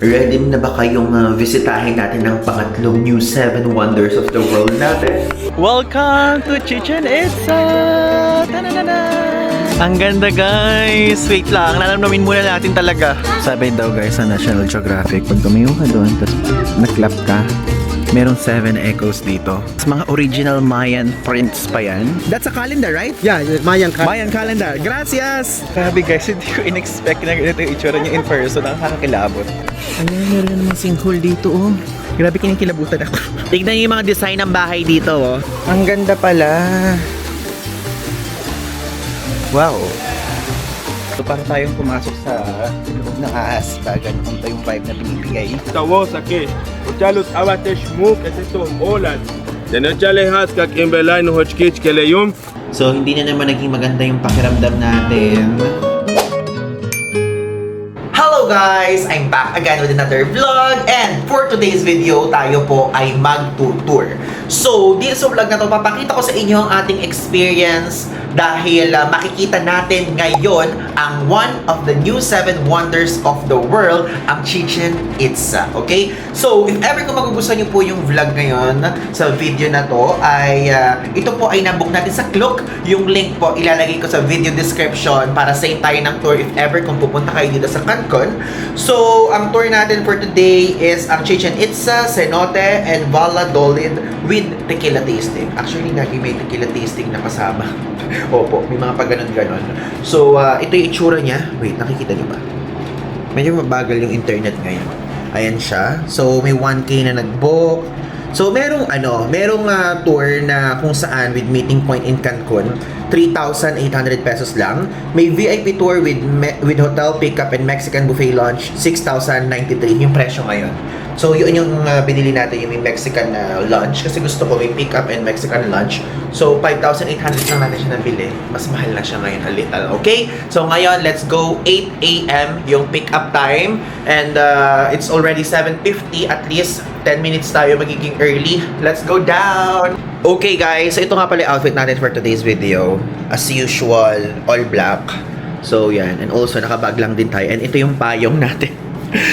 Ready na ba kayong visitahin natin ang pangatlong new 7 wonders of the world natin? Welcome to Chichen Itza! Ta-da-da-da! Ang ganda guys! Wait lang, namin muna natin talaga. Sabi daw guys sa National Geographic, pag tumayo ka doon, tapos nag-clap ka, merong 7 echoes dito. Mga original Mayan prints pa yan. That's a calendar, right? Yeah, Mayan calendar. Mayan calendar. Gracias! Grabe guys, hindi ko in-expect na ganito yung itsura niya in person. Ang kakakilabot. Ayan, meron na namang sinkhole dito oh. Grabe, kinikilabutan ako. Tignan niyo yung mga design ng bahay dito oh. Ang ganda pala. Wow. So para tayong pumasok sa loob ng aasta, ganun yung vibe na pinibigay. Tawosa ke, uchalut awatesh muk eteto olan. Denachale has ka kimbelay no hochkich keleyum. So, hindi na naman naging maganda yung pakiramdam natin. Hello guys! I'm back again with another vlog, and for today's video, tayo po ay mag-tour. So, dito sa vlog na to, papakita ko sa inyo ang ating experience dahil makikita natin ngayon ang one of the new 7 wonders of the world, ang Chichen Itza. Okay? So, if ever kung magugustuhan niyo po yung vlog ngayon sa video na to, ay ito po ay nabook natin sa Klook. Yung link po ilalagay ko sa video description para save tayo ng tour if ever kung pupunta kayo dito sa Cancun. So, ang tour natin for today is ang Chichen Itza, cenote, and Valladolid with tequila tasting. Actually, may tequila tasting na kasama. Opo, may mga pag-ganon-ganon. So, ito yung itsura niya. Wait, nakikita niyo ba? Medyo mabagal yung internet ngayon. Ayan siya. So, may 1K na nag-book. So, merong tour na kung saan with meeting point in Cancun, 3,800 pesos lang. May VIP tour with hotel pickup and Mexican buffet lunch, 6,093 yung presyo ngayon. So, yun yung binili natin, yung may Mexican lunch. Kasi gusto ko may pick-up and Mexican lunch. So, 5,800 lang natin siya nabili. Mas mahal na siya ngayon a little. Okay? So, ngayon, let's go 8 a.m. yung pick-up time. And it's already 7:50. At least 10 minutes tayo magiging early. Let's go down! Okay, guys. So, ito nga pala yung outfit natin for today's video. As usual, all black. So, yan. And also, nakabag lang din tayo. And ito yung payong natin.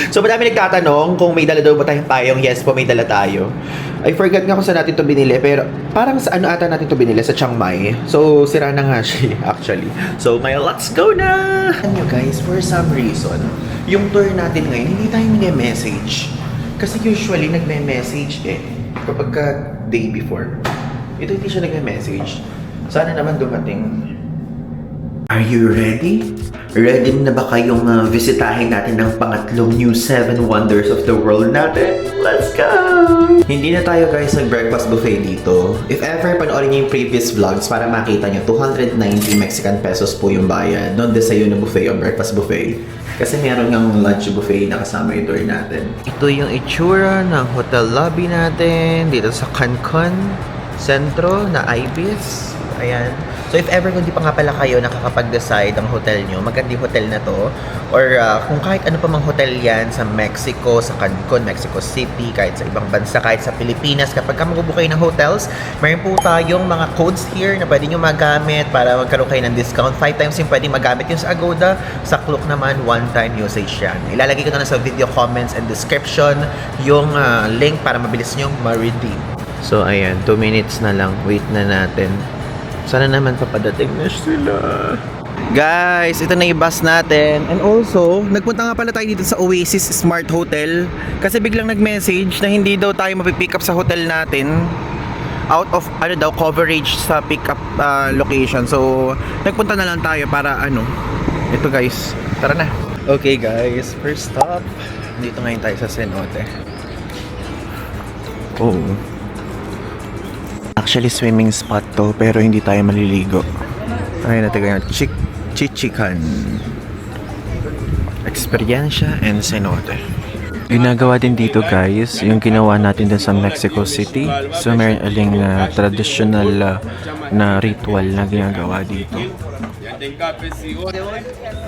So, madami nagtatanong kung may dala daw ba tayong payong. Yes po, may dala tayo. I forgot nga kung saan natin to binili, pero parang sa ano ata natin to binili, sa Chiang Mai. So, sira na nga siya actually. So, let's go na! Ano guys, for some reason, yung tour natin ngayon, hindi tayo nag-message. Kasi usually, nagme-message kapag ka day before. Ito hindi siya nagme-message. Sana naman dumating. Are you ready? Ready na ba kayong visitahin natin ang pangatlong new 7 wonders of the world natin? Let's go! Hindi na tayo guys nag-breakfast buffet dito. If ever, panoorin niyo yung previous vlogs para makita niyo, 290 Mexican pesos po yung bayad. Non-desayuno buffet o breakfast buffet. Kasi meron ng lunch buffet na kasama yung tour natin. Ito yung itsura ng hotel lobby natin dito sa Cancun Centro na Ibis. Ayan. So if ever kung di pa nga pala kayo nakakapag-decide ang hotel nyo, maganda yung hotel na to, or kung kahit ano pa mang hotel yan sa Mexico, sa Cancun, Mexico City, kahit sa ibang bansa, kahit sa Pilipinas, kapag ka mag-book kayo ng hotels, mayroon po tayong mga codes here na pwede nyo magamit para magkaroon kayo ng discount. 5 times yung pwede magamit yung sa Agoda, sa Klook naman, 1-time usage yan. Ilalagay ko na sa video comments and description yung link para mabilis nyo ma-redeem. So ayan, 2 minutes na lang, wait na natin. Sana naman papadating na sila. Guys, ito na yung bus natin. And also, nagpunta nga pala tayo dito sa Oasis Smart Hotel. Kasi biglang nag-message na hindi daw tayo mapipick up sa hotel natin. Out of, coverage sa pick-up location. So, nagpunta na lang tayo para ito guys, tara na. Okay guys, first stop. Dito ngayon tayo sa cenote. Oh. Actually, swimming spot to, pero hindi tayo maliligo. Ayun natin ngayon, Chichikan. Experiensya and cenote. Ginagawa din dito guys, yung ginawa natin din sa Mexico City. So, meron aling traditional na ritual na ginagawa dito.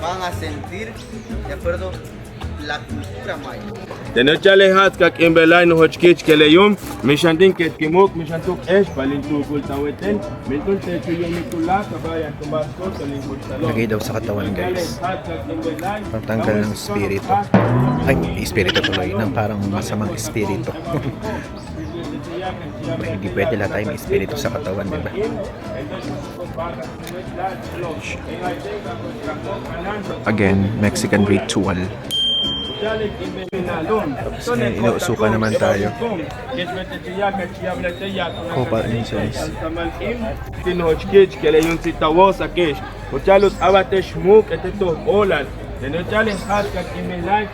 van a sentir de acuerdo תנצ'לה הסקק אם בליין הוצ'קיץ' כליום משנדין כתקימוק משנתוק אש פלינטו קולטאוותן מלטון תצ'יו מתולה kabayan tumasok sa lingkod salon. Lagay daw sa katawan, guys. Pagtanggal ng espiritu. Ay, espiritu tuloy. Ng parang masamang espiritu. Hindi pwede lahat tayo may espiritu sa katawan, di ba? Again, Mexican ritual. Tapos inuusukan naman tayo. Copal incense. Tinochkich keleyon si tawos akesh. Uchalos abatesh muk eteto olan. Tenochales haskak imelay.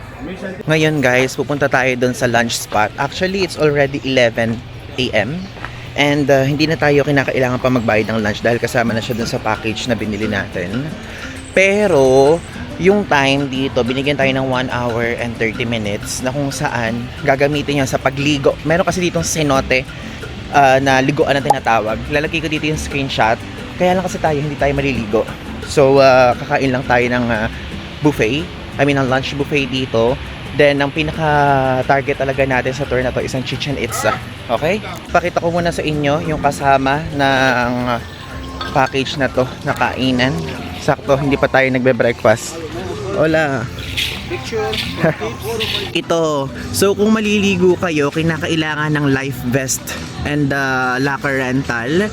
Ngayon guys, pupunta tayo doon sa lunch spot. Actually, it's already 11 a.m. And hindi na tayo kinakailangan pa magbayad ng lunch dahil kasama na siya doon sa package na binili natin. Pero yung time dito, binigyan tayo ng 1 hour and 30 minutes na kung saan gagamitin niya sa pagligo. Meron kasi ditong cenote na liguan na tinatawag. Lalagay ko dito yung screenshot. Kaya lang kasi tayo, hindi tayo maliligo. So, kakain lang tayo ng buffet. I mean, ang lunch buffet dito. Then, ang pinaka-target talaga natin sa tour na to is ang Chichen Itza. Okay? Pakita ko muna sa inyo yung kasama ng package na to, na kainan. Sakto, hindi pa tayo nagbe-breakfast. Hola! Ito. So, kung maliligo kayo, kinakailangan ng life vest and locker rental.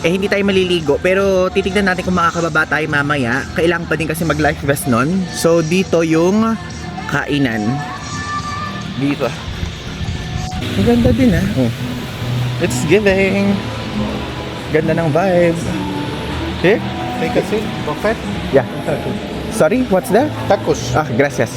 Eh, hindi tayo maliligo. Pero, titignan natin kung makakababa tayo mamaya. Kailangan pa din kasi mag-life vest nun. So, dito yung kainan. Dito. Ang ganda din oh. It's giving. Ganda ng vibe. Okay? Take a seat, buffet. Yeah. Sorry, what's that? Tacos. Ah, gracias.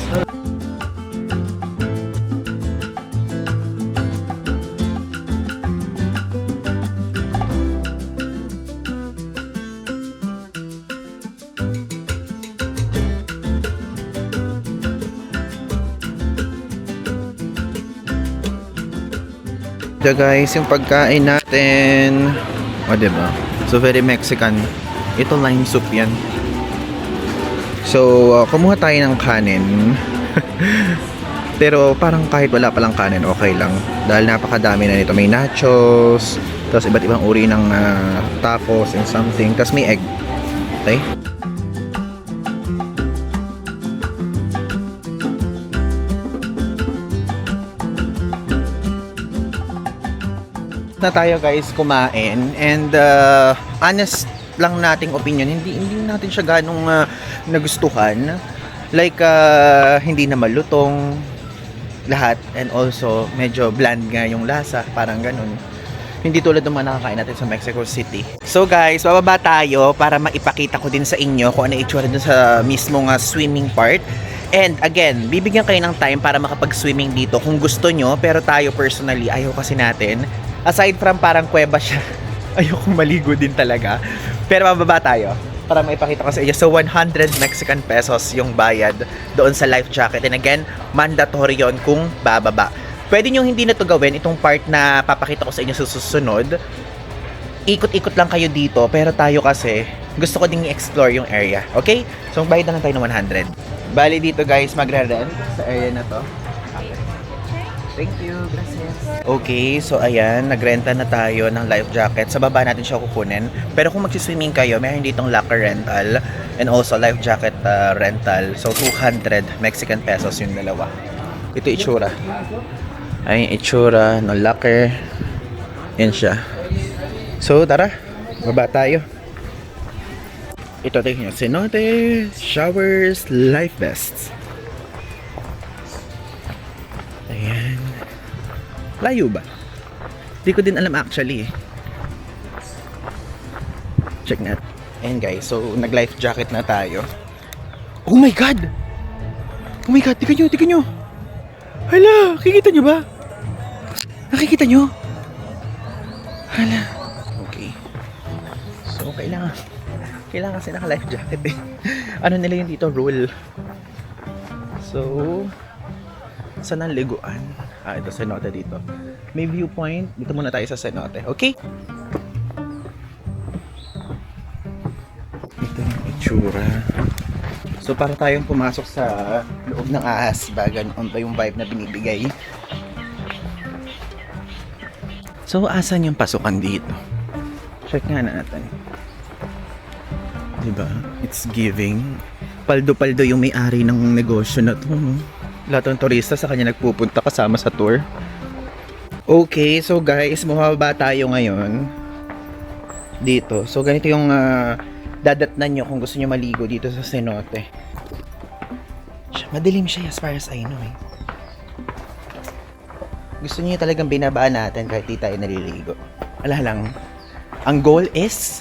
Ito guys, yung pagkain natin. O, diba? So, very Mexican. Ito lime soup yan. So, kumuha tayo ng kanin. Pero parang kahit wala palang kanin, okay lang. Dahil napakadami na nito. May nachos, tapos iba't ibang uri ng tacos and something. Tapos may egg. Okay? Na tayo guys kumain and honest lang nating opinion, hindi natin siya ganong nagustuhan. Like hindi na malutong lahat and also medyo bland nga yung lasa, parang ganun. Hindi tulad ng mga nakakain natin sa Mexico City. So guys, bababa tayo para maipakita ko din sa inyo kung ano itsura dun sa mismong swimming part. And again, bibigyan kayo ng time para makapag-swimming dito kung gusto nyo, pero tayo personally, ayaw kasi natin. Aside from parang kuweba siya, ayokong maligo din talaga. Pero mababa tayo para maipakita ko sa inyo. So 100 Mexican pesos yung bayad doon sa life jacket. And again, mandatory yon kung bababa. Pwede nyo hindi na to gawin, itong part na papakita ko sa inyo sa susunod. Ikot-ikot lang kayo dito, pero tayo kasi gusto ko ding i-explore yung area. Okay? So magbayad na lang tayo ng 100. Bali dito guys, magre-rent sa area na to. Thank you, gracias. Okay, so ayan, nagrenta na tayo ng life jacket. Sa baba natin siya kukunin. Pero kung magsiswimming kayo, mayroon ditong locker rental and also life jacket rental. So 200 Mexican pesos yung dalawa. Ito itsura. Ay, itsura ng locker. Yan siya. So tara, baba tayo. Ito tingnan, cenote, showers, life vests. Ayan. Layo ba? Hindi ko din alam actually. Check natin. Ayan guys, so nag-life jacket na tayo. Oh my god! Oh my god, tingnan nyo! Hala, nakikita nyo ba? Nakikita nyo? Hala. Okay. So kailangan kasi naka-life jacket eh. Ano nila yung dito? Rule. So, saan ang liguan? Ito cenote dito. May viewpoint. Dito muna tayo sa cenote. Okay? Ito yung itsura. So, para tayong pumasok sa loob loob ng ahas ba, ganoon ba yung vibe na binibigay. So, asan yung pasukan dito? Check nga natin. Diba? It's giving. Paldo-paldo yung may-ari ng negosyo na to, no? Lahat ng turista sa kanya nagpupunta kasama sa tour. Okay, so guys, bumababa tayo ngayon dito. So, ganito yung dadatnan nyo kung gusto nyo maligo dito sa cenote. Madilim siya as far as I know, eh. Gusto niyo talagang binabaan natin kahit di tayo naliligo. Wala lang. Ang goal is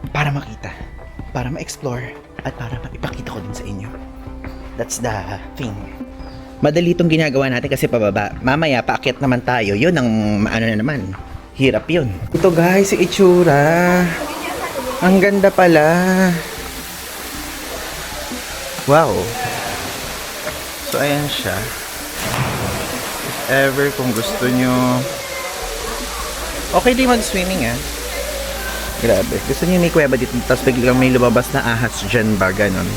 para makita, para ma-explore, at para maipakita ko din sa inyo. That's the thing. Madali itong ginagawa natin kasi pababa. Mamaya, paakyat naman tayo. Yun ang ano na naman. Hirap yun. Ito guys, si itsura. Ang ganda pala. Wow. So, ayan siya. Ever kung gusto nyo okay din mag-swimming grabe, gusto nyo may kuweba dito tapos biglang may lumabas na ahas dyan ba, ganon.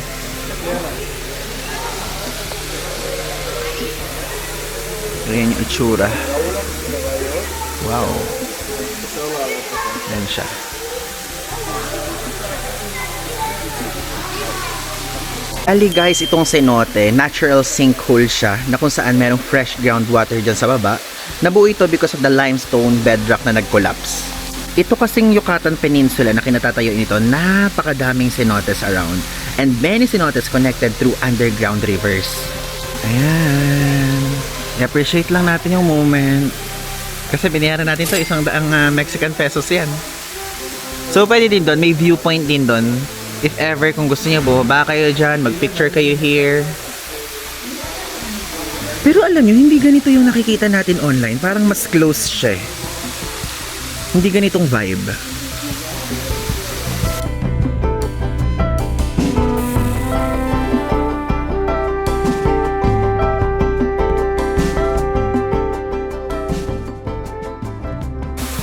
Ayan yung itsura. Wow, yan siya. Ali guys, itong cenote, natural sinkhole siya na kung saan merong fresh groundwater dyan sa baba. Nabuo ito because of the limestone bedrock na nag-collapse. Ito kasing Yucatan Peninsula na kinatatayo nito, napakadaming cenotes around and many cenotes connected through underground rivers. Ayan. I-appreciate lang natin yung moment. Kasi binayaran natin to 100 Mexican pesos yan. So pwede din doon, may viewpoint din doon. If ever, kung gusto niyo, bumaba kayo dyan, mag-picture kayo here. Pero alam nyo, hindi ganito yung nakikita natin online. Parang mas close siya. Hindi ganitong vibe.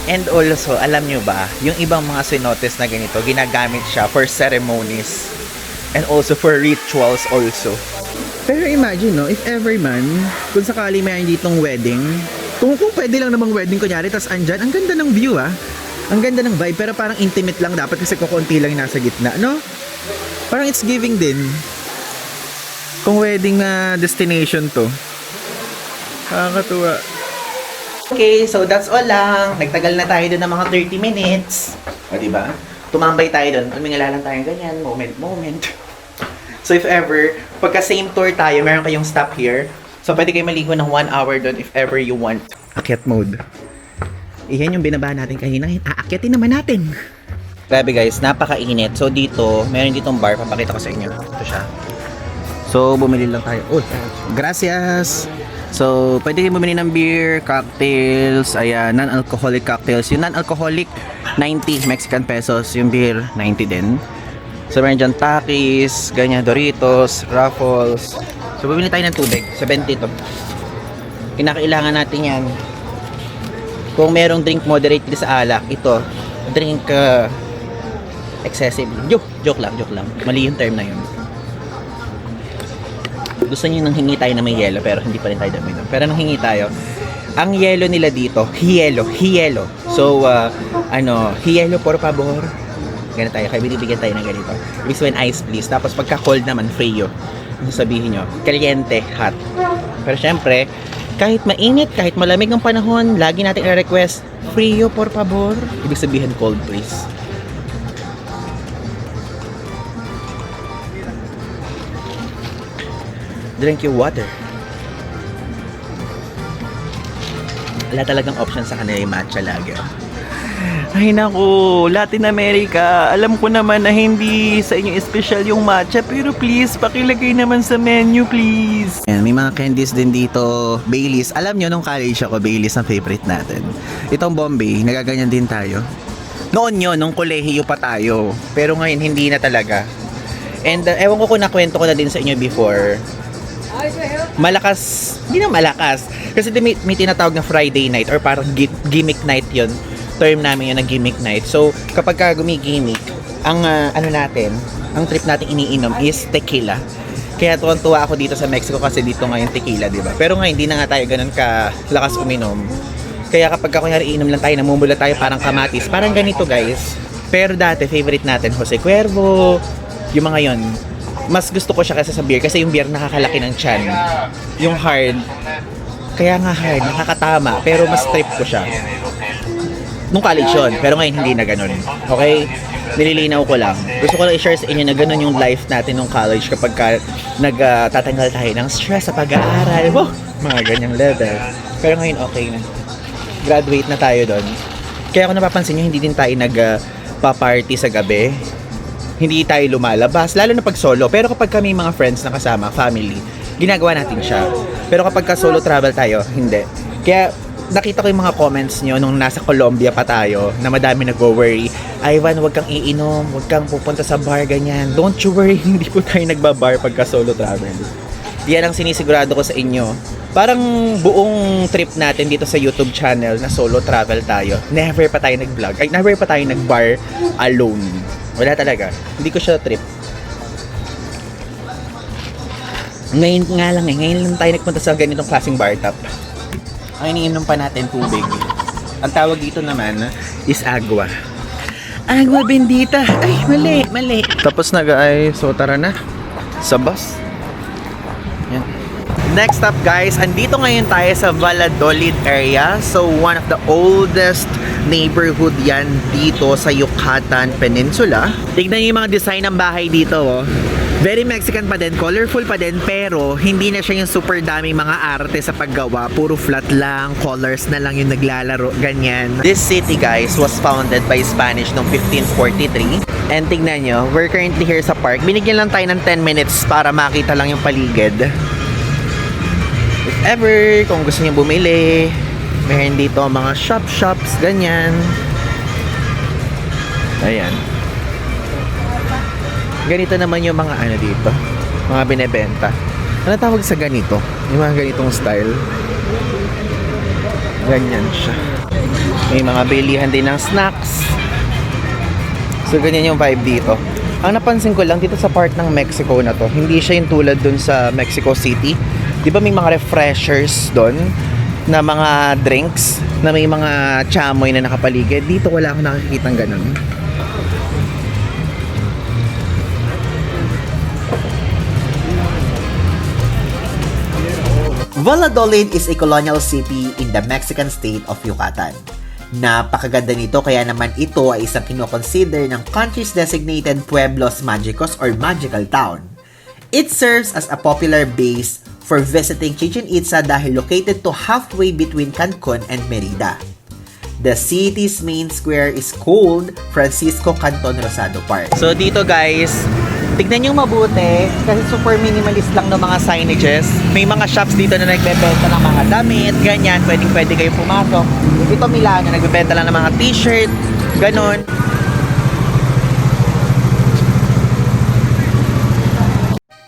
And also, alam nyo ba, yung ibang mga cenotes na ganito, ginagamit siya for ceremonies and also for rituals also. Pero imagine, no, if ever man, kung sakali may ditong wedding, kung pwede lang namang wedding kunyari, tas andyan, ang ganda ng view ang ganda ng vibe, pero parang intimate lang dapat kasi kukunti lang yung nasa gitna, no? Parang it's giving din. Kung wedding destination to. Nakakatuwa. Okay, so that's all lang. Nagtagal na tayo doon ng mga 30 minutes. O, diba? Tumambay tayo doon. Tumingala lang tayo ganyan. Moment. So, if ever, pagka same tour tayo, meron kayong stop here. So, pwede kayo maligo ng 1 hour doon if ever you want. Akyat mode. Iyan yung binaba natin kanina. Aakyatin naman natin. Grabe guys, napakainit. So, dito, meron ditong bar. Papakita ko sa inyo. Ito siya. So, bumili lang tayo. Oh, gracias! So, pwede kayo bumili ng beer, cocktails, ayan, non-alcoholic cocktails. Yung non-alcoholic, 90 Mexican pesos. Yung beer, 90 din. So, meron dyan Takis, ganyan, Doritos, Ruffles. So, bumili tayo ng tubig. 70 to. Kinakailangan natin yan. Kung merong drink moderate sa alak, ito, drink excessive. Joke lang. Mali yung term na yun. Gusto niyo nang hingi tayo na may yelo pero hindi pa rin tayo daminom. Pero nang hingi tayo, ang yelo nila dito, hielo. So, hielo por favor. Ganun tayo, kaya binibigyan tayo ng ganito. Ibig sabihin ice please. Tapos pagka cold naman, frio. Ang sabihin nyo, caliente, hot. Pero syempre, kahit mainit, kahit malamig ang panahon, lagi natin i-request, frio por favor. Ibig sabihin cold please. Drink your water. Wala talagang option sa kanila yung matcha lagi. Ay naku, Latin America, alam ko naman na hindi sa inyo special yung matcha, pero please, pakilagay naman sa menu, please. Ayan, may mga candies din dito. Baileys. Alam nyo, nung college ako, Baileys ang favorite natin. Itong Bombay, nagaganyan din tayo. Noon yun, nung kolehiyo pa tayo. Pero ngayon, hindi na talaga. And ewan ko kung nakwento ko na din sa inyo before. Malakas, hindi na malakas. Kasi may tinatawag na Friday night or parang gimmick night yun. Term namin yun na gimmick night. So, kapag gumigimmick, ang ang trip natin iniinom is tequila. Kaya tuwan-tuwa ako dito sa Mexico kasi dito ngayon tequila, di ba? Pero ngayon, hindi na nga tayo ganun kalakas uminom. Kaya kapag kunyari inom lang tayo, namumula tayo parang kamatis. Parang ganito, guys. Pero dati, favorite natin, Jose Cuervo, yung mga yon. Mas gusto ko siya kasi sa beer kasi yung beer nakakalaki ng tiyan. Yung hard, kaya nga hard, nakakatama. Pero mas trip ko siya. Nung college yun, pero ngayon hindi na ganun. Okay? Nililinaw ko lang. Gusto ko lang i-share sa inyo na ganun yung life natin nung college kapag nagtatanggal tayo ng stress sa pag-aaral. Wow! Mga ganyang level. Pero ngayon okay na. Graduate na tayo doon. Kaya kung napapansin nyo, hindi din tayo nagpa-party sa gabi. Hindi tayo lumalabas, lalo na pag solo. Pero kapag kami mga friends na kasama, family, ginagawa natin siya. Pero kapag ka-solo travel tayo, hindi. Kaya nakita ko yung mga comments nyo nung nasa Colombia pa tayo na madami nag-worry. Ivan, wag kang iinom, wag kang pupunta sa bar, ganyan. Don't you worry, hindi po tayo nagbabar pagka solo travel. Yan ang sinisigurado ko sa inyo. Parang buong trip natin dito sa YouTube channel na solo travel tayo. Never pa tayo nag-vlog. Ay, never pa tayo nag-bar alone. Wala talaga. Hindi ko siya trip. Ngayon nga lang eh. Ngayon lang tayo nagpunta sa ganitong klaseng bar top. Ang iniinom pa natin tubig. Ang tawag dito naman is agua. Agua bendita. Ay, mali. Tapos na guys. So tara na. Sa bus. Yan. Next up guys, andito ngayon tayo sa Valladolid area. So one of the oldest neighborhood yan dito sa Yucatan Peninsula. Tignan niyo yung mga design ng bahay dito, oh. Very Mexican pa din, colorful pa din, pero hindi na siya yung super daming mga arte sa paggawa. Puro flat lang, colors na lang yung naglalaro, ganyan. This city guys was founded by Spanish noong 1543. And tignan nyo, we're currently here sa park. Binigyan lang tayo ng 10 minutes para makita lang yung paligid. If ever, kung gusto niyo bumili, meron dito mga shops, ganyan. Ayan. Ganito naman yung mga ano dito, mga binebenta. Ano tawag sa ganito? Yung mga ganitong style. Ganyan siya. May mga bilihan din ng snacks. So ganyan yung vibe dito. Ang napansin ko lang dito sa part ng Mexico na to, hindi siya yung tulad dun sa Mexico City. Di ba may mga refreshers doon na mga drinks na may mga chamoy na nakapaligid? Dito wala akong nakikitang ganun. Valladolid is a colonial city in the Mexican state of Yucatan. Napakaganda nito kaya naman ito ay isang kinoconsider ng country's designated Pueblos Magicos or Magical Town. It serves as a popular base for visiting Chichen Itza dahil located to halfway between Cancun and Merida. The city's main square is called Francisco Canton Rosado Park. So dito guys, tignan nyo mabuti kasi super minimalist lang ng mga signages. May mga shops dito na nagbebenta ng mga damit, ganyan, pwede kayo pumasok. Ito Milano, nagbebenta lang ng mga t-shirt, ganon.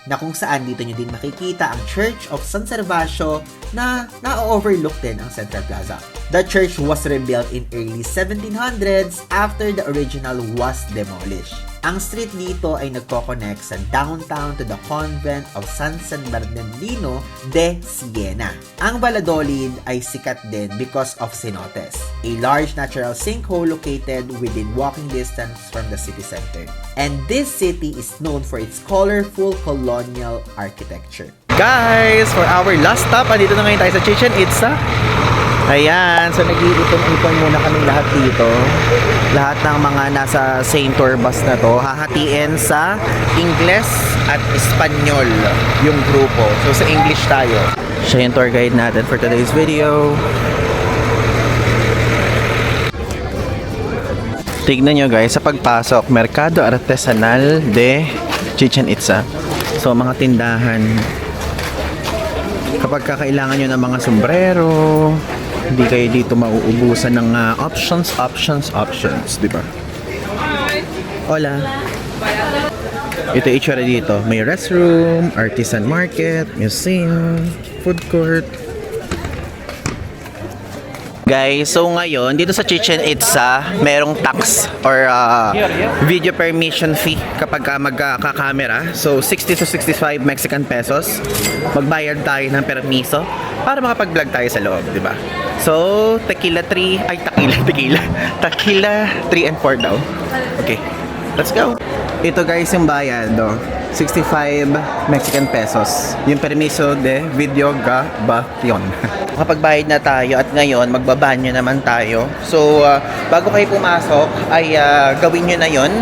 Na kung saan dito nyo din makikita ang Church of San Servacio na na-overlook din ang Central Plaza. The church was rebuilt in early 1700s after the original was demolished. Ang street dito ay nagko-connect sa downtown to the convent of San Bernardino de Siena. Ang Valladolid ay sikat din because of cenotes, a large natural sinkhole located within walking distance from the city center. And this city is known for its colorful colonial architecture. Guys, for our last stop, andito na ngayon tayo sa Chichen Itza. Ayan, so nag-iipon-ipon muna kami lahat dito. Lahat ng mga nasa same tour bus na to, hahatiin sa Ingles at Espanyol yung grupo. So sa English tayo. Siya yung tour guide natin for today's video. Tignan nyo guys, sa pagpasok, Mercado Artesanal de Chichen Itza. So mga tindahan. Kapag kakailangan nyo ng mga sombrero, hindi kayo dito mauubusan ng options, di ba? Hola. Ito itsura dito. May restroom, artisan market, museum, food court. Guys, so ngayon, dito sa Chichen Itza, merong tax or video permission fee kapag magka-camera. So, 60 to 65 Mexican pesos. Magbayad tayo ng permiso para makapag-vlog tayo sa loob, di ba? So, tequila 3 and 4 daw. Okay, let's go. Ito guys yung bayad, 65 Mexican pesos. Yung permiso de video grabación. Kapagbayad na tayo at ngayon magbabanyo naman tayo. So bago kayo pumasok ay gawin nyo na yon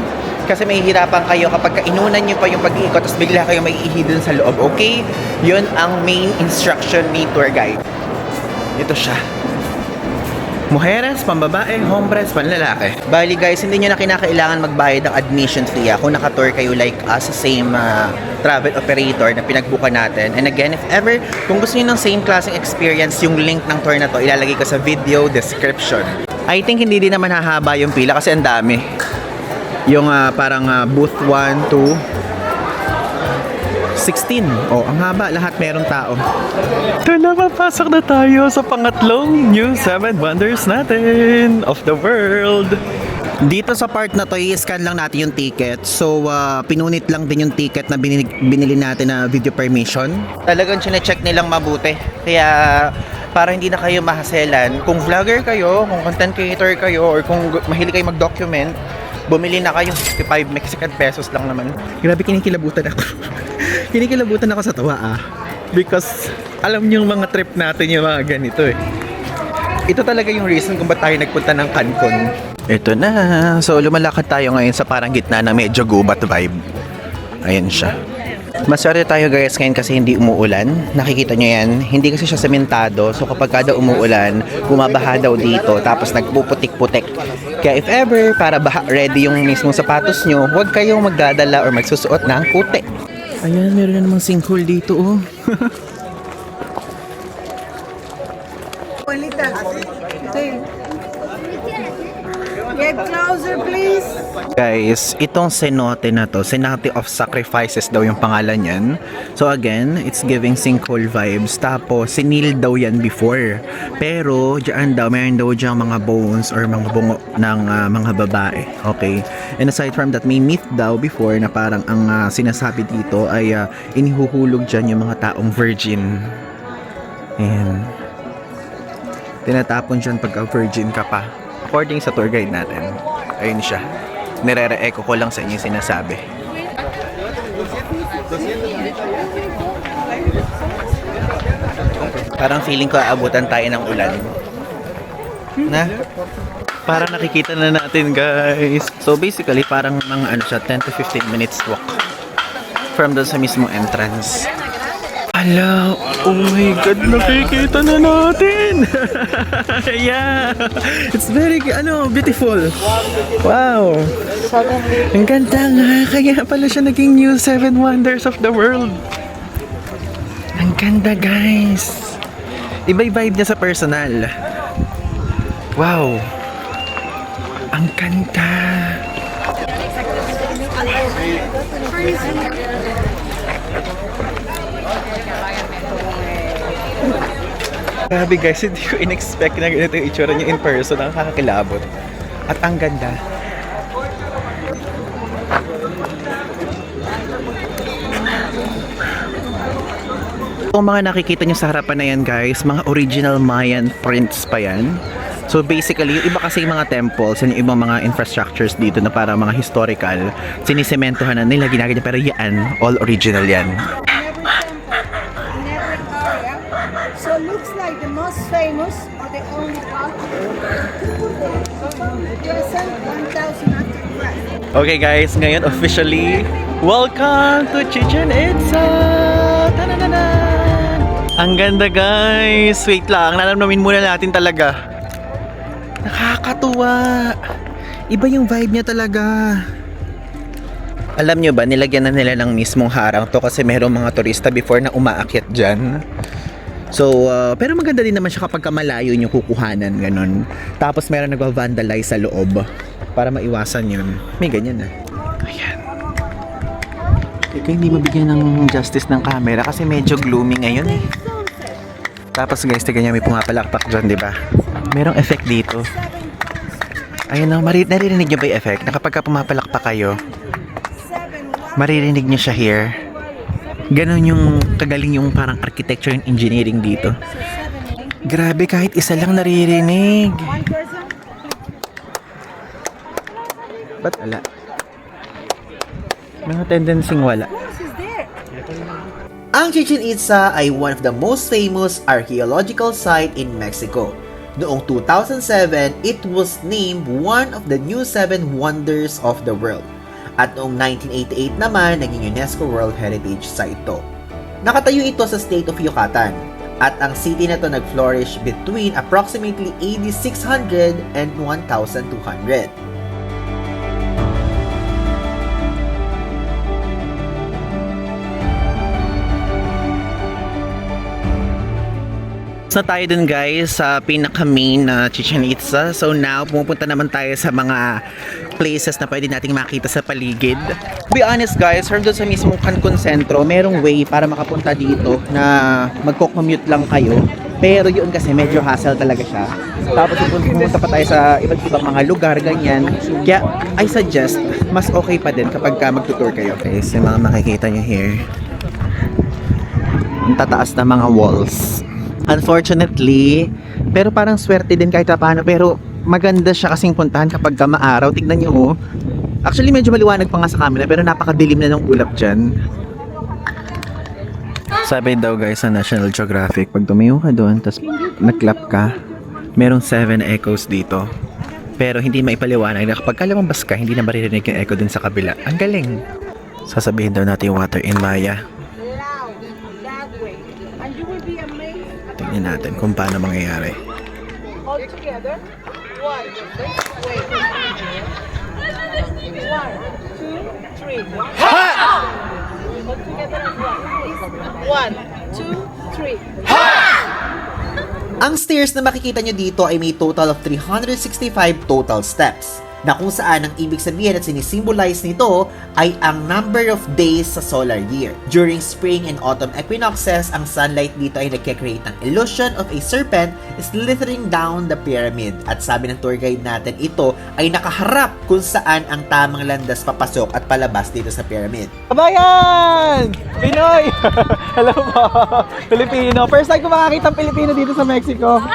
kasi may hirapan kayo kapag inunan nyo pa yung pag-iikot tapos bigla kayo may ihi dun sa loob. Okay? Yun ang main instruction ni tour guide. Ito siya. Mujeres, pambabae, hombres, panlalaki. Bali guys, hindi nyo na kinakailangan magbayad ng admission fee kung naka-tour kayo like us sa same travel operator na pinagbuka natin. And again, if ever, kung gusto nyo ng same klaseng experience, yung link ng tour na to, ilalagay ko sa video description. I think hindi din naman hahaba yung pila kasi ang dami. Yung parang booth 1, 2, 16. Oh, ang haba. Lahat merong tao. Ito na, papasok na tayo sa pangatlong New 7 Wonders natin of the world. Dito sa part na to, i-scan lang natin yung ticket. So, pinunit lang din yung ticket na binili natin na video permission. Talagang chine-check nilang mabuti. Kaya, para hindi na kayo mahaselan. Kung vlogger kayo, kung content creator kayo, or kung mahilig kayo mag-document, bumili na kayo. 55 Mexican pesos lang naman. Grabe, kinikilabutan ako. Kinikilabutan ako sa tawa because alam niyo yung mga trip natin yung mga ganito Ito talaga yung reason kung ba't tayo nagpunta ng Cancun. Ito na. So lumalakad tayo ngayon sa parang gitna na medyo gubat vibe. Ayan siya. Maswerte tayo guys ngayon kasi hindi umuulan. Nakikita nyo yan. Hindi kasi siya sementado. So kapag kada umuulan, bumabaha daw dito. Tapos nagpuputik-putik. Kaya if ever, para ready yung mismong sapatos nyo, huwag kayong magdadala or magsusuot ng putik. Ayan, meron na namang sinkhole dito Get closer, please. Guys, itong cenote na to, Cenote of Sacrifices daw yung pangalan yan. So again, it's giving sinkhole vibes. Tapos, sinil daw yan before. Pero, dyan daw, meron daw dyan mga bones or mga bungo ng mga babae. Okay? And aside from that, may myth daw before na parang ang sinasabi dito ay inihuhulog dyan yung mga taong virgin. Ayan. Tinatapon dyan pagka virgin ka pa. According sa tour guide natin. Ayun siya. Nire-re-echo ko lang sa inyo yung sinasabi. Parang feeling ko aabutan tayo ng ulan. Na? Parang nakikita na natin guys. So basically parang mga ano siya, 10 to 15 minutes walk from doon sa mismong entrance. Ala, oh my God, nakikita na natin. Yeah, it's very beautiful. Wow, ang ganda nga. Kaya pala siya naging New 7 Wonders of the World. Ang ganda guys. Iba-iba vibe niya sa personal. Wow, ang ganda. Grabe guys, hindi ko in-expect na ganito yung itsura niya in person. Ang kakakilabot. At ang ganda. Itong mga nakikita niyo sa harapan na yan guys, mga original Mayan prints pa yan. So basically, yung iba kasi yung mga temples and yung ibang mga infrastructures dito na para mga historical, sinisimentohan na nila, ginaganya, pero yan, all original yan. So looks like the most famous or the only part. Present 1,000 after Christ. Okay guys, ngayon officially, welcome to Chichen Itza! Tanananan! Ang ganda guys! Wait lang, naramdamin muna natin talaga. Nakakatuwa! Iba yung vibe niya talaga. Alam nyo ba, nilagyan na nila ng mismong harang to kasi merong mga turista before na umaakyat dyan. So, pero maganda din naman siya kapag malayo yung kukuhanan, ganun. Tapos meron nagva-vandalize sa loob para maiwasan yun. May ganyan na. Ayan. Kaya hindi mabigyan ng justice ng camera kasi medyo gloomy ngayon eh. Tapos guys, tignan niya may pumapalakpak dyan, di ba? Merong effect dito. Ayun na, naririnig niyo ba yung effect? Na kapag pumapalakpak kayo, maririnig niyo siya here. Ganon yung kagaling yung parang architecture and engineering dito. Grabe, kahit isa lang naririnig. One person. Ba't wala? Mga tendency wala. Who's is there? Ang Chichen Itza ay one of the most famous archaeological site in Mexico. Noong 2007, it was named one of the new 7 wonders of the world. At noong 1988 naman, naging UNESCO World Heritage Site to. Nakatayo ito sa state of Yucatan. At ang city na to nag-flourish between approximately AD 600 and 1200. Na tayo dun guys sa pinaka-main na Chichen Itza. So now, pumupunta naman tayo sa mga places na pwede nating makita sa paligid. To be honest guys, from doon sa mismong Cancun Centro, merong way para makapunta dito na magko-commute lang kayo. Pero yun kasi medyo hassle talaga siya. Tapos pumunta pa tayo sa iba't ibang mga lugar, ganyan. Kaya I suggest, mas okay pa din kapag magtutour kayo. Guys, yung mga makikita nyo here. Ang tataas na mga walls. Unfortunately, pero parang swerte din kahit paano, pero maganda siya kasing puntahan kapag maaraw. Tignan nyo, oh. Actually, medyo maliwanag pa nga sa camera, pero napakadilim na ng ulap dyan. Sabi daw guys sa National Geographic, pag tumayo ka doon, tapos nag-clap ka, merong 7 echoes dito. Pero hindi maipaliwanag na kapag lumabas ka, hindi na maririnig yung echo dun sa kabila. Ang galing. Sasabihin daw natin yung water in Maya. Loud that way. And you will be amazed. Tingnan natin kung paano mangyayari. All together. One. Wait. 1, 2, 3. All together as one. 1, 2, 3. Ang stairs na makikita nyo dito ay may total of 365 total steps, na kung saan ang ibig sabihin at sinisimbolize nito ay ang number of days sa solar year. During spring and autumn equinoxes, ang sunlight dito ay nagkakreate ng illusion of a serpent slithering down the pyramid. At sabi ng tour guide natin, ito ay nakaharap kung saan ang tamang landas papasok at palabas dito sa pyramid. Kabayan! Pinoy! Hello po! Pilipino. First time ko makakita ng Pilipino dito sa Mexico.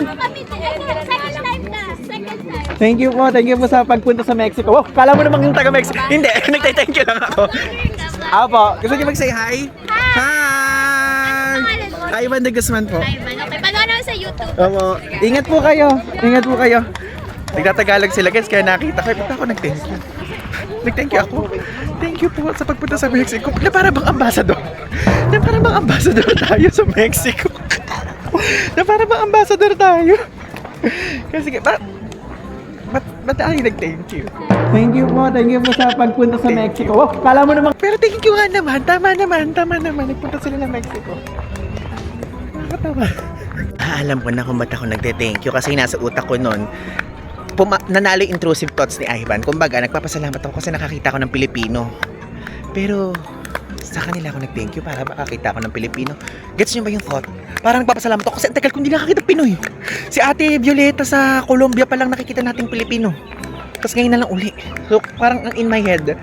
Thank you po sa pagpunta sa Mexico. Wow, kala mo namang yung taga-Mexico. Hindi, nagtay-thank you lang ako. Apo, gusto niyo mag-say hi? Hi! Ivan de Guzman po. Ivan, okay. Panood naman sa YouTube. Opo. Ingat po kayo. Ingat po kayo. Nagtatagalog sila guys, kaya nakita ko. Ba't ako nag-thank you? Nag-thank you ako. Thank you po sa pagpunta sa Mexico. Na para bang ambassador. Na para bang ambassador tayo sa Mexico. Na para bang ambassador tayo. Kasi, ba't tayo nag-thank you? Thank you po sa pagpunta sa Mexico. Wow, kala mo naman. Pero thank you nga naman. Tama naman. Nagpunta sila ng Mexico. Nakakatawa. Alam ko na kung ba't ako nagte-thank you kasi nasa utak ko nun. Nanalo yung intrusive thoughts ni Ivan. Kumbaga, nagpapasalamat ako kasi nakakita ko ng Pilipino. Pero, sa kanila ako nag-thank you para makakita ako ng Pilipino. Gets nyo ba yung thought? Parang nagpapasalamat ako kasi ang tagal kong hindi nakakita Pinoy. Si Ate Violeta sa Colombia pa lang nakikita nating Pilipino. Tapos ngayon na lang uli. So, parang in my head,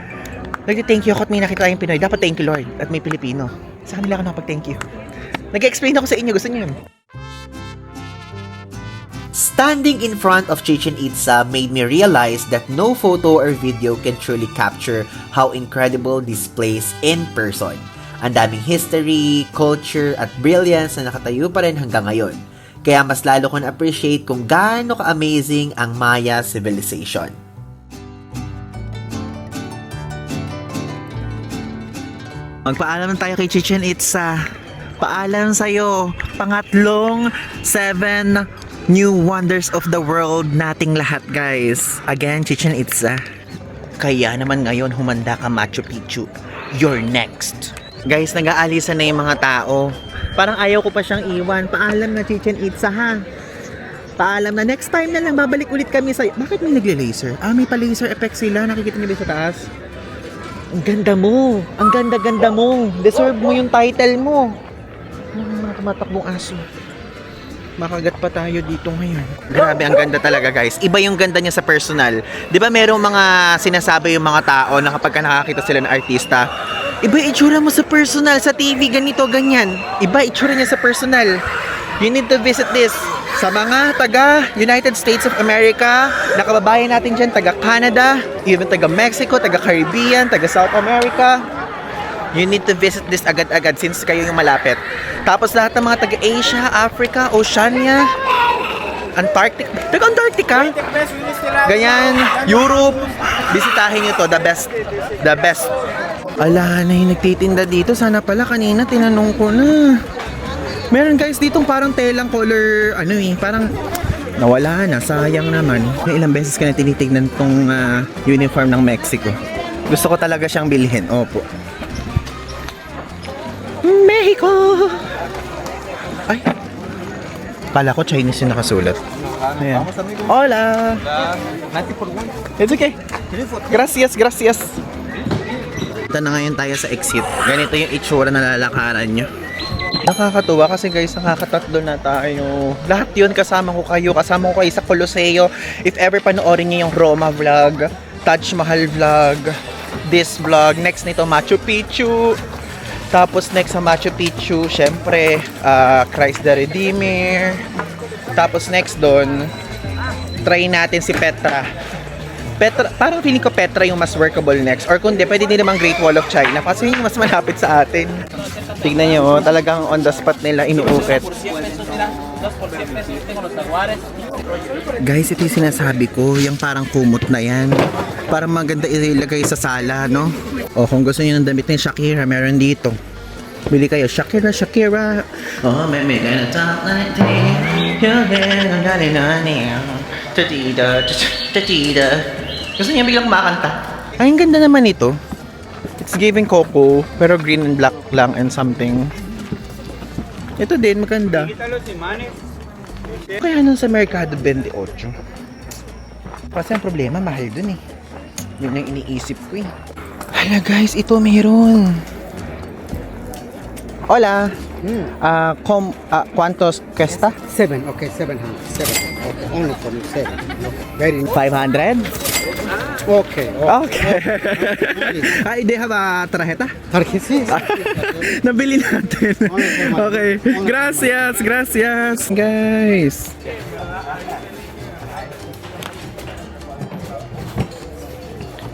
nag-thank you ako at may nakita tayong Pinoy. Dapat thank you Lord at may Pilipino. Sa kanila ako nakapag-thank you. Nag-explain ako sa inyo. Gusto nyo yun? Standing in front of Chichen Itza made me realize that no photo or video can truly capture how incredible this place in person. Ang daming history, culture, at brilliance na nakatayo pa rin hanggang ngayon. Kaya mas lalo ko na-appreciate kung gaano ka-amazing ang Maya civilization. Magpaalam tayo kay Chichen Itza. Paalam sa'yo. Pangatlong 7 new wonders of the world nating lahat, guys. Again, Chichen Itza. Kaya naman ngayon humanda ka, Machu Picchu. You're next. Guys, nag-aalisa na yung mga tao. Parang ayaw ko pa siyang iwan. Paalam na, Chichen Itza, ha? Paalam na. Next time na lang, babalik ulit kami sa... Bakit may nagle-laser? May pa-laser effect sila. Nakikita niyo ba sa taas? Ang ganda mo. Ang ganda-ganda mo. Deserve mo yung title mo. Ano mga tumatakbong aso? Makagat pa tayo dito ngayon. Grabe, ang ganda talaga guys. Iba yung ganda niya sa personal. Di ba merong mga sinasabi yung mga tao na kapag nakakita sila ng artista, iba itsura mo sa personal, sa TV, ganito, ganyan. Iba itsura niya sa personal. You need to visit this. Sa mga taga United States of America, nakababayan natin dyan, taga Canada, even taga Mexico, taga Caribbean, taga South America, you need to visit this agad-agad since kayo yung malapit. Tapos lahat ng mga taga Asia, Africa, Oceania, Antarctica, taga Antarctica, ganyan, Europe, bisitahin nyo to, the best, the best. Ala na yung nagtitinda dito, sana pala kanina tinanong ko na. Meron guys ditong parang telang color, parang nawala na, sayang naman. May ilang beses ka na tinitignan tong uniform ng Mexico. Gusto ko talaga siyang bilhin, opo. Mexico! Ay! Kala ko Chinese yung nakasulat. Ayan. Hola! It's okay. Gracias, gracias. Ito na ngayon tayo sa exit. Ganito yung itsura na lalakaran nyo. Nakakatuwa kasi guys, nakakatatlo na tayo. Lahat yun kasama ko kayo sa Coloseo. If ever panoorin niyo yung Roma vlog, Taj Mahal vlog, this vlog, next nito Machu Picchu. Tapos next sa Machu Picchu, syempre, Christ the Redeemer. Tapos next doon, try natin si Petra. Petra, parang feeling ko Petra yung mas workable next. Or kundi, pwede din naman Great Wall of China kasi yung mas malapit sa atin. Tignan nyo, talagang on the spot nila inuukit. Guys, ito yung sinasabi ko, yung parang kumot na yan. Parang maganda ilagay sa sala, no? O kung gusto niyo ng damit ni Shakira, meron dito. Bili kayo, Shakira, Shakira. Oh, me gonna talk like this. You're gonna tatida, tatida. Gusto niya biglang kumakanta. Ay, ang ganda naman ito. It's giving Coco, pero green and black lang and something. Ito din, maganda. Kaya nun sa Mercado 28. Kasi ang problema, mahal dun eh. Yun yung iniisip ko eh. Hala guys, ito meron. Hola. ¿Cuántos cuesta? 7, okay, 700. 7. Okay, only for me, 7. Very 500? okay. Okay. Ay, they have a tarjeta? Tarjeta. Nabili natin. Okay. Gracias, gracias. Guys.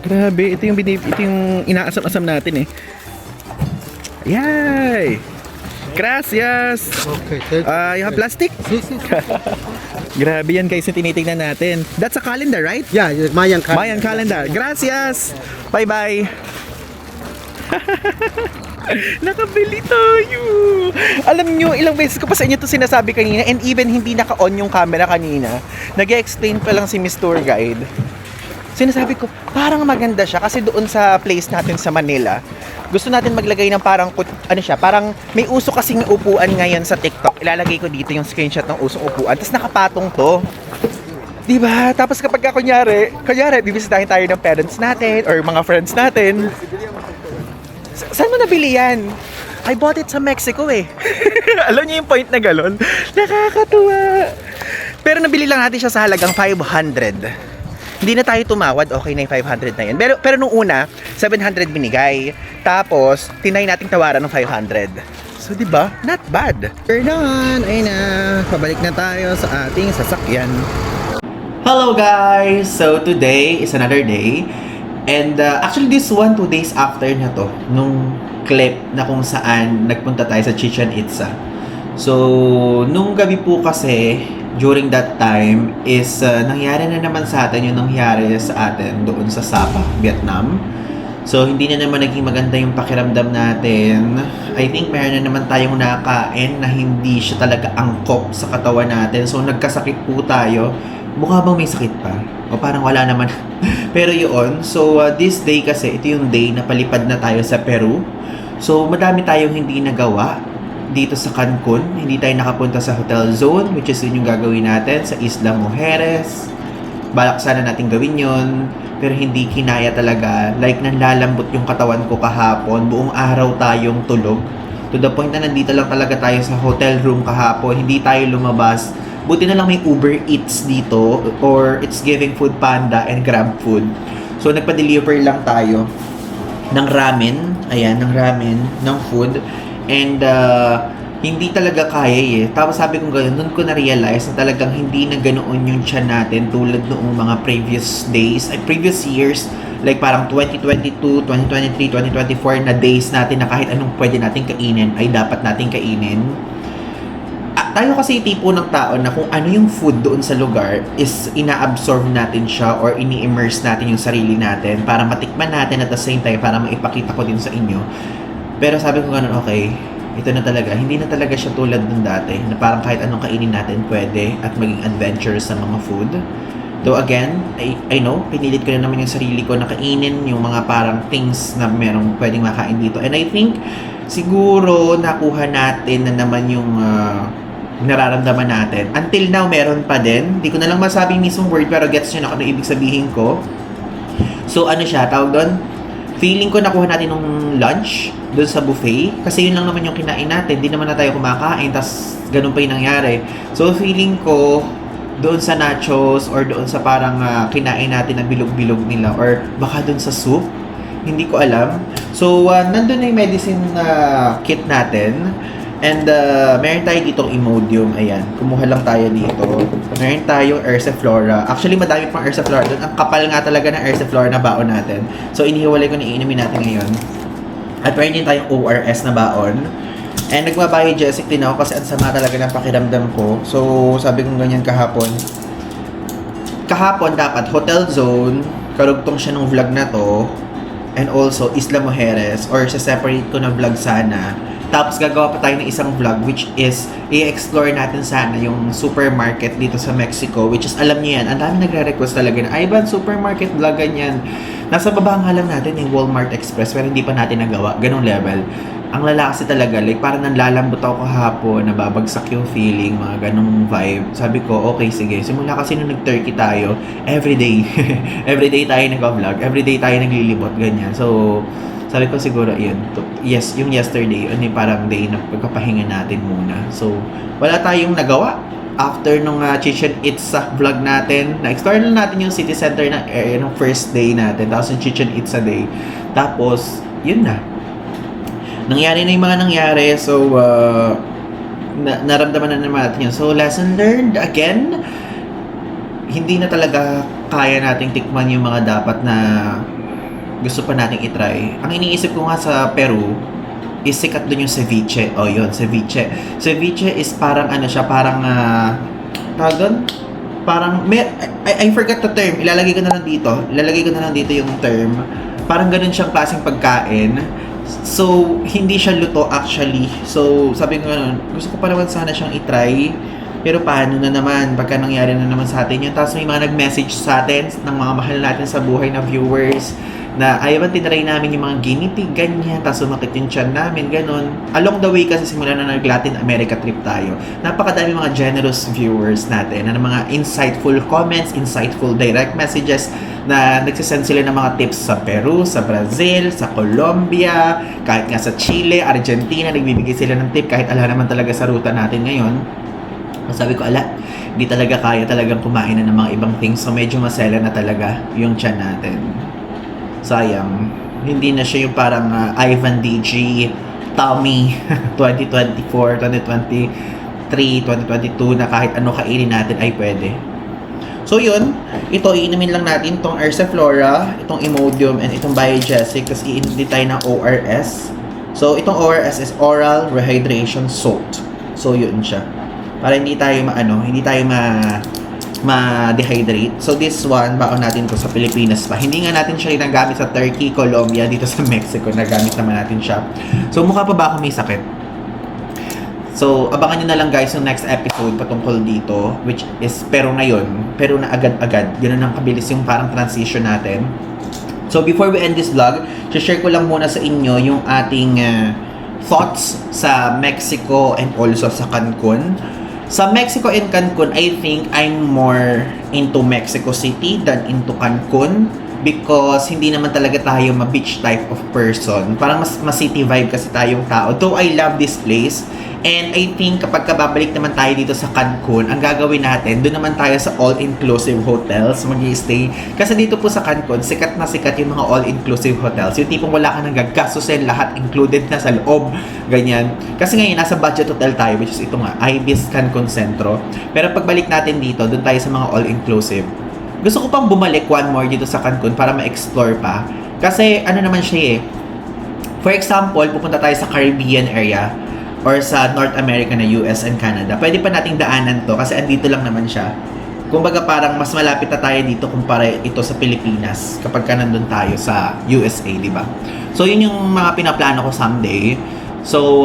Grabe, ito yung inaasam-asam natin eh. Yay! Gracias! Okay, thank you. You have plastic? Yes, yes. Grabe yan guys yung tinitingnan natin. That's a calendar, right? Yeah, Mayan calendar. Mayan calendar. Gracias! Bye-bye! Nakabili tayo! Alam nyo, ilang beses ko pa sa inyo to sinasabi kanina and even hindi naka-on yung camera kanina. Nag-explain pa lang si Miss Tour Guide. Sinasabi ko, parang maganda siya kasi doon sa place natin sa Manila, gusto natin maglagay ng parang, parang may uso kasing upuan ngayon sa TikTok. Ilalagay ko dito yung screenshot ng usong upuan, tapos nakapatong to. Diba? Tapos kapag kunyari, bibisitahin tayo ng parents natin or mga friends natin. Saan mo nabili yan? I bought it sa Mexico eh. Alam niyo yung point na galon? Nakakatuwa. Pero nabili lang natin siya sa halagang 500. Hindi na tayo tumawad, okay na yung 500 na yun. Pero nung una, 700 binigay. Tapos, tinay nating tawaran ng 500. So, di ba? Not bad. Turn on! Ayun na. Pabalik na tayo sa ating sasakyan. Hello guys! So, today is another day. And actually, this 2 days after na to, nung clip na kung saan nagpunta tayo sa Chichen Itza. So, nung gabi po kasi, during that time is nangyari na naman sa atin yung nangyari sa atin doon sa Sapa, Vietnam. So, hindi na naman naging maganda yung pakiramdam natin. I think meron na naman tayong nakain na hindi siya talaga angkop sa katawan natin. So, nagkasakit po tayo. Mukha bang may sakit pa? O parang wala naman. Pero yun, so this day kasi, ito yung day na palipad na tayo sa Peru. So, madami tayong hindi nagawa dito sa Cancun. Hindi tayo nakapunta sa hotel zone, which is yun yung gagawin natin sa Isla Mujeres. Balak sana natin gawin yun, pero hindi kinaya talaga. Like, nanlalambot yung katawan ko kahapon. Buong araw tayong tulog. To the point na nandito lang talaga tayo sa hotel room kahapon. Hindi tayo lumabas. Buti na lang may Uber Eats dito or it's giving Food Panda and Grab Food. So, nagpa-deliver lang tayo ng ramen. Ayan, ng ramen, ng food. And, hindi talaga kaya eh. Tapos sabi ko gano'n, doon ko na-realize na talagang hindi na ganoon yung tiyan natin tulad noong mga previous days, previous years, like parang 2022, 2023, 2024 na days natin na kahit anong pwede natin kainin ay dapat natin kainin. Tayo kasi tipo ng tao na kung ano yung food doon sa lugar is ina-absorb natin siya or ini-immerse natin yung sarili natin para matikman natin at the same time para maipakita ko din sa inyo. Pero sabi ko gano'n, okay, ito na talaga, hindi na talaga siya tulad nung dati na parang kahit anong kainin natin pwede at maging adventurous sa mga food. Though again, I know, pinilit ko na naman yung sarili ko na kainin yung mga parang things na merong pwedeng makain dito. And I think, siguro nakuha natin na naman yung nararamdaman natin. Until now, meron pa din. Hindi ko na lang masabi mismong word pero gets nyo na kung ano ibig sabihin ko. So ano siya, tawag doon? Feeling ko nakuha natin nung lunch doon sa buffet. Kasi yun lang naman yung kinain natin. Hindi naman na tayo kumakain. Tas ganun pa yung nangyari. So feeling ko doon sa nachos or doon sa parang kinain natin na bilog-bilog nila or baka doon sa soup. Hindi ko alam. So nandun na yung medicine kit natin. And meron tayo ditong Imodium. Ayan. Kumuha lang tayo dito. Meron tayong Erseflora. Actually, madami pang Erseflora doon. Ang kapal nga talaga ng Erseflora na baon natin. So, inihiwalay ko na iinumin natin ngayon. At meron din tayong ORS na baon. And nagbabayo Jessic din ako kasi ang sama talaga ng pakiramdam ko. So, sabi kong ganyan kahapon. Kahapon dapat Hotel Zone. Karugtong siya ng vlog na to. And also, Isla Mujeres. Or sa-separate ko na vlog sana. Tapos gagawa pa tayo ng isang vlog which is i-explore natin sana yung supermarket dito sa Mexico, which is alam niyo yan, ang dami nagre-request talaga na Ivan, supermarket vlog ganyan. Nasa baba nga lang natin yung Walmart Express pero hindi pa natin nagawa, ganong level. Ang lala kasi talaga, like parang nanlalambot ako kahapon, nababagsak yung feeling, mga ganong vibe. Sabi ko, okay sige, simula kasi nung nag-turkey tayo, everyday, everyday tayo nag-vlog, everyday tayo naglilibot, ganyan. So, sabi ko siguro yun. Yes, yung yesterday, ano yung parang day na pagkapahinga natin muna. So, wala tayong nagawa. After nung Chichen Itza vlog natin, na-explore na natin yung city center na area ng first day natin. Tapos yung Chichen Itza day. Tapos, yun na. Nangyari na yung mga nangyari. So, naramdaman na naman natin yun. So, lesson learned again. Hindi na talaga kaya nating tikman yung mga dapat na gusto pa nating itry. Ang iniisip ko nga sa Peru is sikat doon yung ceviche. Oh, yun, ceviche. Ceviche is parang ano siya, parang tawag doon? Parang I forgot the term. Ilalagay ko na lang dito yung term. Parang ganun siyang klaseng pagkain. So, hindi siya luto actually. So, sabi ko gusto ko pa naman sana siyang itry. Pero paano na naman pagka nangyari na naman sa atin yun. Tapos may mga nag-message sa atin ng mga mahal natin sa buhay na viewers na ayaw tinry namin yung mga guinea pig, ganyan, tapos sumakit yung tiyan namin, ganun. Along the way kasi simula na nag-Latin America trip tayo, napakadami mga generous viewers natin na mga insightful comments, insightful direct messages na nagsisend sila ng mga tips sa Peru, sa Brazil, sa Colombia, kahit nga sa Chile, Argentina, nagbibigay sila ng tip kahit ala naman talaga sa ruta natin ngayon. Sabi ko, hindi talaga kaya talagang kumain na ng mga ibang things, so medyo masela na talaga yung tiyan natin. Sayang, hindi na siya yung parang Ivan DG, Tommy 2024, 2023, 2022 na kahit ano kainin natin ay pwede. So yun, ito iinumin lang natin itong Erseflora, itong Imodium, and itong Biogesic kasi iinumin tayo ng ORS. So itong ORS is Oral Rehydration Salt. So yun siya. Para hindi tayo ma-dehydrate. So this one, baon natin to sa Pilipinas pa. Hindi nga natin siya ginagamit sa Turkey, Colombia, dito sa Mexico. Nagamit naman natin siya. So mukha pa ba ako may sakit? So abangan nyo na lang guys yung next episode patungkol dito, which is Peru na yun. Peru na agad-agad. Ganun ang kabilis yung parang transition natin. So before we end this vlog, share ko lang muna sa inyo yung ating thoughts sa Mexico and also sa Cancun. Sa Mexico and Cancun, I think I'm more into Mexico City than into Cancun. because hindi naman talaga tayo ma-beach type of person. Parang mas city vibe kasi tayong tao. Though I love this place, and I think kapag babalik naman tayo dito sa Cancun, ang gagawin natin, doon naman tayo sa all-inclusive hotels mag-i-stay. Kasi dito po sa Cancun, sikat na sikat yung mga all-inclusive hotels. Yung tipong wala ka nang gagastusin, lahat included na sa loob. Ganyan. Kasi ngayon, nasa budget hotel tayo, which is ito nga, Ibis Cancun Centro. Pero pagbalik natin dito, doon tayo sa mga all-inclusive. Gusto ko pang bumalik one more dito sa Cancun para ma-explore pa. Kasi ano naman siya eh. For example, pupunta tayo sa Caribbean area or sa North America na US and Canada. Pwede pa nating daanan to kasi andito lang naman siya. Kumbaga parang mas malapit na tayo dito kumpara ito sa Pilipinas kapag ka nandun tayo sa USA, di ba? So yun yung mga pinaplano ko someday. So,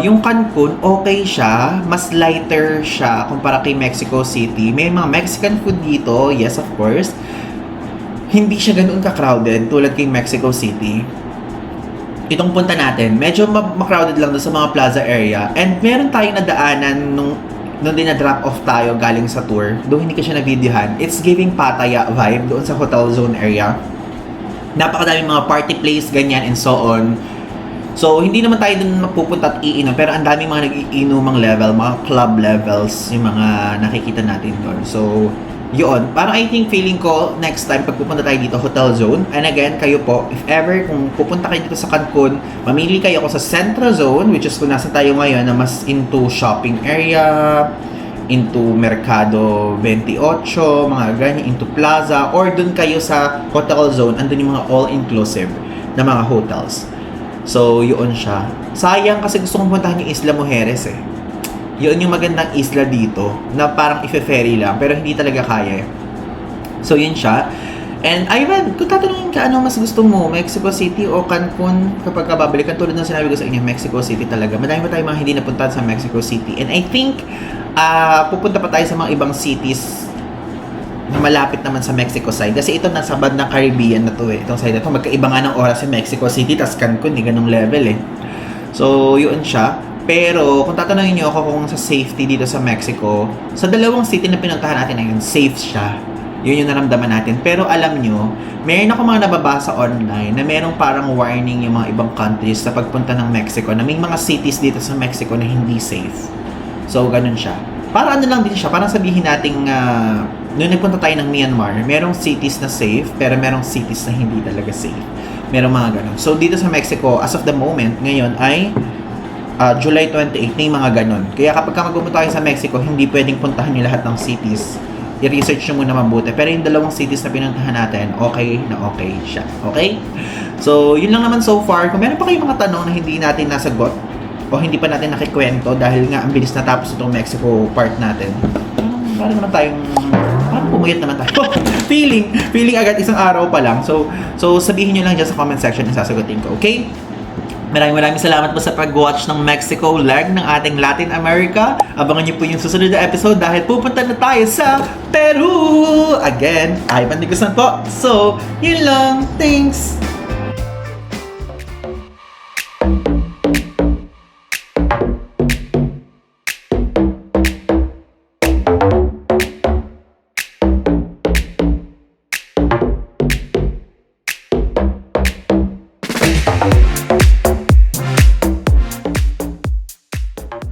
yung Cancun, okay siya. Mas lighter siya kumpara kay Mexico City. May mga Mexican food dito, yes of course. Hindi siya ganoon ka-crowded tulad kay Mexico City. Itong punta natin, medyo ma-crowded lang doon sa mga plaza area. And meron tayong nadaanan nung din na-drop off tayo galing sa tour. Doon hindi ko siya na-videohan. It's giving Pattaya vibe doon sa hotel zone area. Napakadaming mga party place, ganyan, and so on. So, hindi naman tayo dun mapupunta at iinom, pero ang daming mga nag-iinumang level, mga club levels, yung mga nakikita natin doon. So, yun. Parang I think feeling ko, next time, pag pupunta tayo dito, hotel zone. And again, kayo po, if ever, kung pupunta kayo dito sa Cancun, mamili kayo ako sa Central Zone, which is kung nasa tayo ngayon, na mas into shopping area, into Mercado 28, mga ganyan, into Plaza, or dun kayo sa hotel zone, andun yung mga all-inclusive na mga hotels. So, yun siya. Sayang kasi gusto kong puntahan yung Isla Mujeres eh. Yun yung magandang isla dito na parang ife-ferry lang pero hindi talaga kaya. So, yun siya. And Ivan, kung tatanungin ka ano mas gusto mo, Mexico City o Cancun kapag babalikan, tulad ng sinabi ko sa inyo, Mexico City talaga. Madami pa tayong mga hindi napuntahan sa Mexico City. And I think pupunta pa tayo sa mga ibang cities na malapit naman sa Mexico side. Kasi ito nasa bandang Caribbean na to eh. Itong side na to, magkaiba nga ng oras sa Mexico City, tas Cancun, ganung level eh. So, yun siya. Pero, kung tatanungin nyo ako kung sa safety dito sa Mexico, sa dalawang city na pinuntahan natin ngayon, safe siya. Yun yung naramdaman natin. Pero alam nyo, meron ako mga nababasa online na merong parang warning yung mga ibang countries sa pagpunta ng Mexico na may mga cities dito sa Mexico na hindi safe. So, ganun siya. Para ano lang din siya, parang sabihin nating nung nagpunta tayo ng Myanmar, merong cities na safe, pero merong cities na hindi talaga safe. Merong mga ganun. So, dito sa Mexico, as of the moment, ngayon ay July 28 na yung mga ganun. Kaya kapag magpupunta tayo sa Mexico, hindi pwedeng puntahan yung lahat ng cities. I-research nyo muna mabuti. Pero yung dalawang cities na pinuntahan natin, okay na okay siya. Okay? So, yun lang naman so far. Kung meron pa kayong mga tanong na hindi natin nasagot, o hindi pa natin nakikwento dahil nga ang bilis natapos itong Mexico part natin. Parang naman tayong pumuyat naman tayo. feeling agad isang araw pa lang. So sabihin nyo lang dyan sa comment section na sasagutin ko, okay? Maraming salamat po sa pag-watch ng Mexico leg ng ating Latin America. Abangan nyo po yung susunod na episode dahil pupunta na tayo sa Peru! Again, Ivan Digusan po. So, yun lang. Thanks!